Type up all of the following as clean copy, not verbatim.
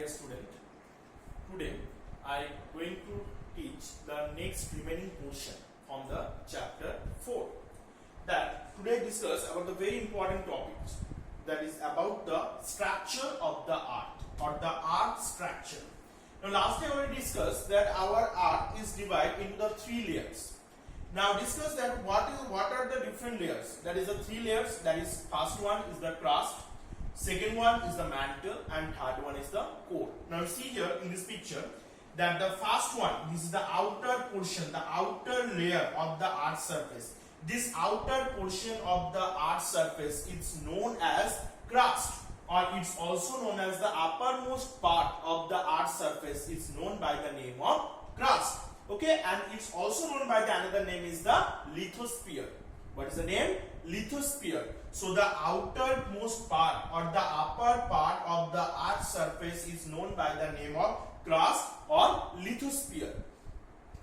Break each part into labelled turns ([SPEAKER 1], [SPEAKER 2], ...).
[SPEAKER 1] student. Today I am going to teach the next remaining portion from the chapter 4. That today discuss about the very important topics, that is about the structure of the art or the art structure. Now last time I already discussed that our art is divided into the 3 layers. Now discuss that what are the different layers. That is the 3 layers. That is, first one is the crust, second one is the mantle, and third one is the core. Now see here in this picture that the first one, this is the outer portion, the outer layer of the art surface. This outer portion of the art surface is known as crust, or it's also known as the uppermost part of the art surface. It's known by the name of crust. Okay, and it's also known by the another name is the lithosphere. What is the name? Lithosphere. So the outermost part or the upper part of the art surface is known by the name of crust or lithosphere.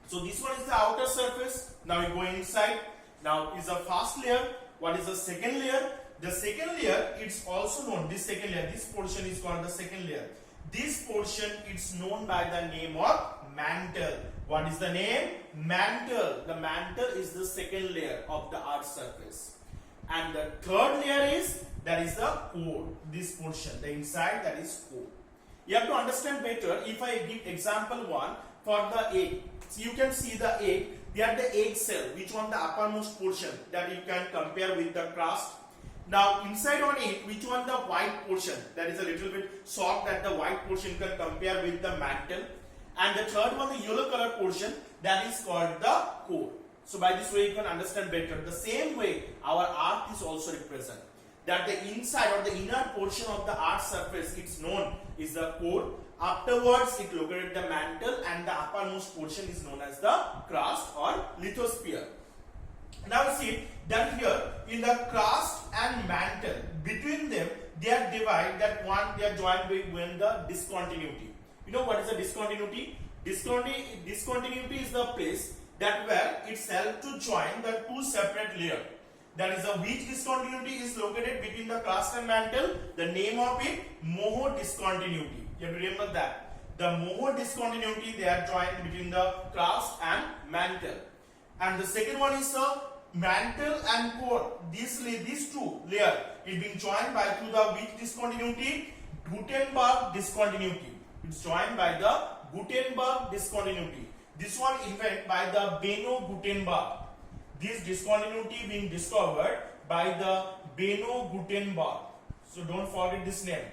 [SPEAKER 1] So this one is the outer surface. Now we go inside. Now is the first layer. What is the second layer? The second layer, it's also known, this second layer, this portion is called the second layer. This portion is known by the name of mantle. What is the name? Mantle. The mantle is the second layer of the art surface. And the third layer is, that is the core. This portion, the inside, that is core. You have to understand better if I give example 1 for the egg. So you can see the egg, they are the egg cell, which one the uppermost portion that you can compare with the crust. Now inside on it, which one the white portion, that is a little bit soft, that the white portion can compare with the mantle. And the third one, the yellow color portion, that is called the core. So by this way you can understand better. The same way our art is also represented. That the inside or the inner portion of the art surface, it's known is the core. Afterwards it located the mantle, and the uppermost portion is known as the crust or lithosphere. Now see that here in the crust and mantle, between them they are divided, that one they are joined by when the discontinuity. You know what is the discontinuity? Discontinuity is the place that where it's helped to join the 2 separate layers. That is which discontinuity is located between the crust and mantle. The name of it, Moho discontinuity. You have to remember that. The Moho discontinuity, they are joined between the crust and mantle. And the second one is the mantle and core. These 2 layers is being joined by through the which discontinuity? Gutenberg discontinuity. It's joined by the Gutenberg discontinuity. This one invented by the Benno Gutenberg. This discontinuity being discovered by the Benno Gutenberg. So don't forget this name.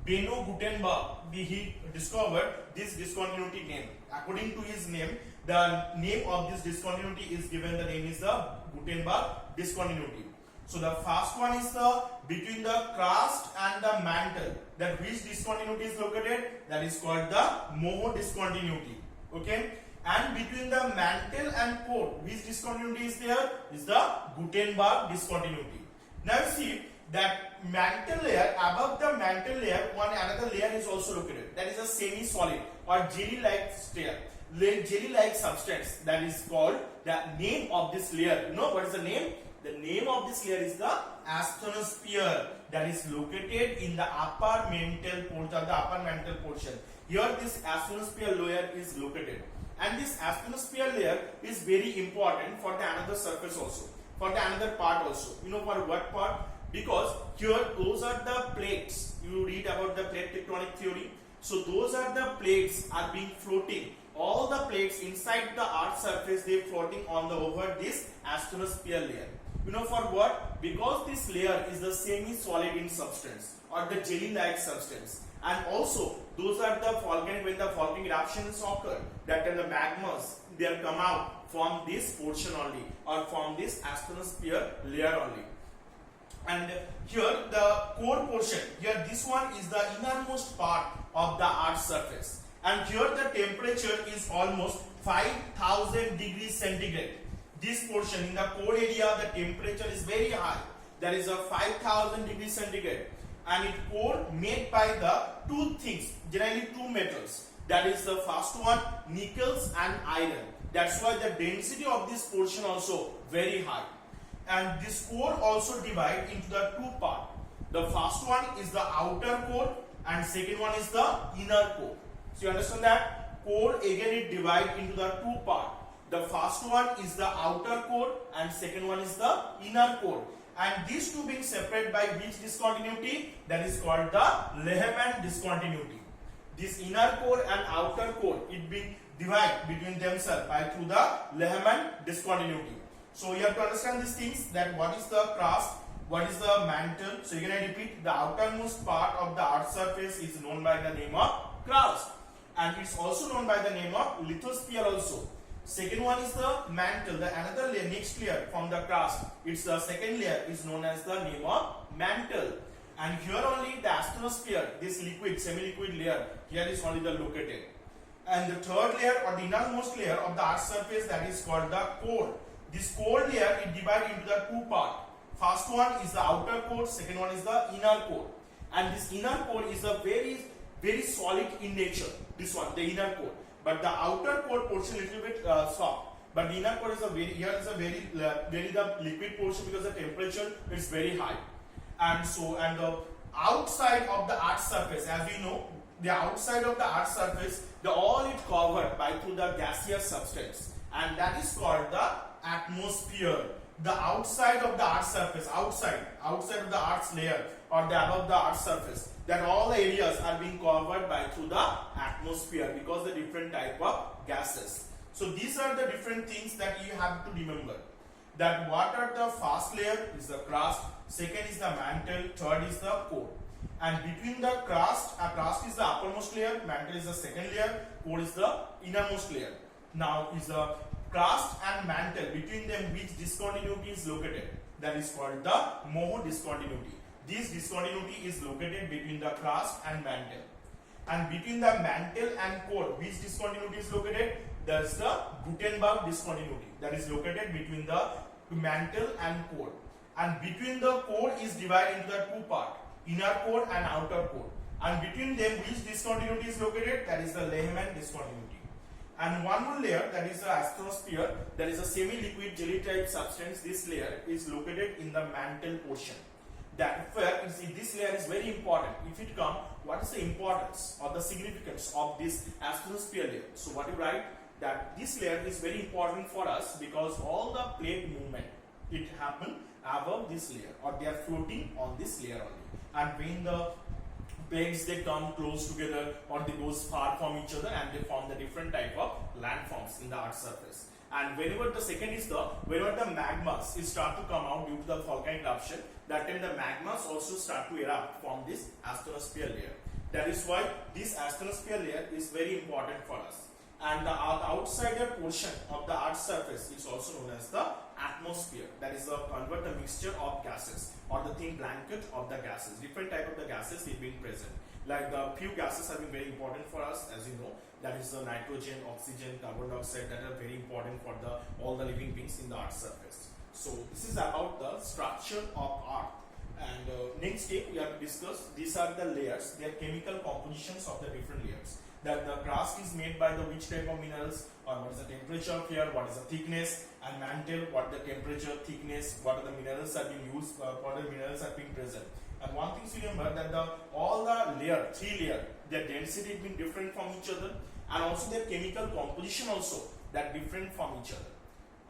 [SPEAKER 1] Benno Gutenberg, he discovered this discontinuity name. According to his name, the name of this discontinuity is given, the name is the Gutenberg discontinuity. So the first one is the between the crust and the mantle. That which discontinuity is located? That is called the Moho discontinuity. Okay. And between the mantle and core, which discontinuity is there? Is the Gutenberg discontinuity. Now see that mantle layer, above the mantle layer, one another layer is also located. That is a semi-solid or jelly-like layer. Jelly-like substance, that is called, the name of this layer. You know what is the name? The name of this layer is the asthenosphere, that is located in the upper mantle portion. Here this asthenosphere layer is located, and this asthenosphere layer is very important for the another surface also, for the another part also. You know for what part? Because here those are the plates. You read about the plate tectonic theory. So those are the plates are being floating. All the plates inside the art surface, they floating on the over this asthenosphere layer. You know for what? Because this layer is the semi-solid in substance or the jelly-like substance, and also those are the volcanic, when the volcanic eruptions occur, that the magmas they are come out from this portion only, or from this asthenosphere layer only. And here the core portion, here this one is the innermost part of the art surface, and here the temperature is almost 5000 degrees centigrade. This portion in the core area, the temperature is very high. That is a 5000 degrees centigrade, and it core made by the 2 things, generally 2 metals. That is the first one, nickels and iron. That's why the density of this portion also very high. And this core also divided into the 2 parts. The first one is the outer core, and second one is the inner core. So you understand that core again it divided into the two parts. The first one is the outer core and second one is the inner core. And these two being separated by which discontinuity? That is called the Lehman discontinuity. This inner core and outer core it being divided between themselves by through the Lehman discontinuity. So you have to understand these things, that what is the crust, what is the mantle. So you can repeat, the outermost part of the earth surface is known by the name of crust, and it's also known by the name of lithosphere also. Second one is the mantle, the another layer, next layer from the crust. It's the second layer is known as the name of mantle. And here only the asthenosphere, this liquid, semi-liquid layer, here is only the located. And the third layer or the innermost layer of the earth surface, that is called the core. This core layer is divided into the two parts. First one is the outer core, second one is the inner core. And this inner core is a very solid in nature. This one, the inner core. But the outer core portion little bit soft. But the inner core is a very the liquid portion, because the temperature is very high. And the outside of the earth surface, as we know, the outside of the earth surface, all it covered by through the gaseous substance, and that is called the atmosphere. The outside of the earth surface, outside of the earth's layer or the above the earth surface, that all the areas are being covered by through the atmosphere, because the different type of gases. So these are the different things that you have to remember. That what are the first layer is the crust, second is the mantle, third is the core. And between the crust is the uppermost layer, mantle is the second layer, core is the innermost layer. Now is the crust and mantle, between them which discontinuity is located? That is called the Moho discontinuity. This discontinuity is located between the crust and mantle. And between the mantle and core, which discontinuity is located? That is the Gutenberg discontinuity, that is located between the mantle and core. And between the core is divided into the two parts, inner core and outer core. And between them which discontinuity is located? That is the Lehman discontinuity. And one more layer, that is the asthenosphere, that is a semi-liquid jelly type substance. This layer is located in the mantle portion. That where you see this layer is very important. If it comes, what is the importance or the significance of this asthenosphere layer? So what you write, that this layer is very important for us, because all the plate movement it happen above this layer, or they are floating on this layer only. And when the plates they come close together or they goes far from each other, and they form the different type of landforms in the earth surface. And whenever the magmas is start to come out due to the volcanic eruption, that time the magmas also start to erupt from this asthenosphere layer. That is why this asthenosphere layer is very important for us. And the outsider portion of the earth surface is also known as the atmosphere. That is the mixture of gases, or the thin blanket of the gases. Different type of the gases will be present. Like the few gases have been very important for us, as you know. That is the nitrogen, oxygen, carbon dioxide, that are very important for all the living beings in the earth surface. So this is about the structure of earth. And next step we have to discuss, these are the layers, their chemical compositions of the different layers. That the crust is made by the which type of minerals, or what is the temperature of here, what is the thickness, and mantle, what the temperature, thickness, what are the minerals are being used, what are the minerals are being present. And one thing to remember, that all the layer, three layer, their density has been different from each other, and also their chemical composition also that different from each other.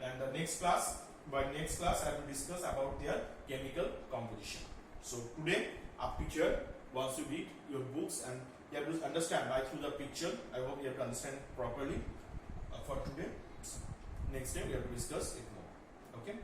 [SPEAKER 1] And the next class, I have to discuss about their chemical composition. So today up to here, once you read your books and you have to understand by through the picture, I hope you have to understand properly for today. Next time we have to discuss it more. Okay.